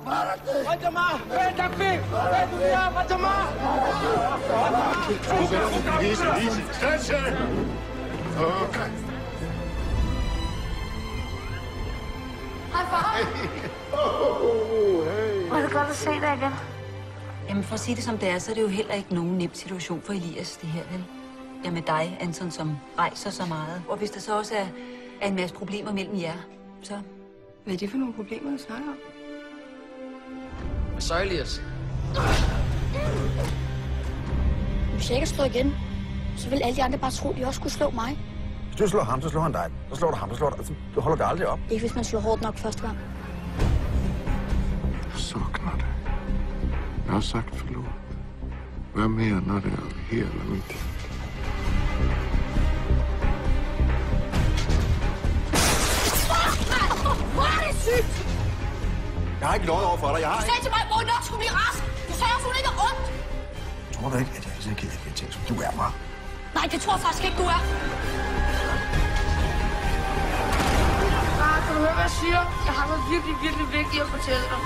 Fatima! Takbir! Fatima! Easy. Attention! Okay. Hej, far. Var det godt at se dig igen? Jamen, for at sige det som det er, så er det jo heller ikke nogen nem situation for Elias, det her, vel? Ja, med dig, Anton, som rejser så meget. Og hvis der så også er en masse problemer mellem jer, så... Hvad er det for nogle problemer, du snakker om? Så Elias. Hvis jeg ikke slår igen, så vil alle de andre bare tro, at de også skulle slå mig. Hvis du slår ham, så slår han dig. Så slår du ham, så slår du... Altså, du holder det aldrig op. Ikke hvis man slår hårdt nok første gang. Jeg savner det. Jeg har sagt forlod. Hvad mere, når det er her eller midt? Hvor er det sygt! Jeg har ikke løjet over for dig. Jeg har Du sagde til mig, at Morten nok skulle blive rask. Du sagde også, hun ikke er ondt. Tror du ikke, at jeg er så ked af de ting, som du er mig? Nej, det tror jeg faktisk ikke, du er. Far, kan du høre, hvad jeg siger? Jeg har noget virkelig, virkelig vigtigt at fortælle dig.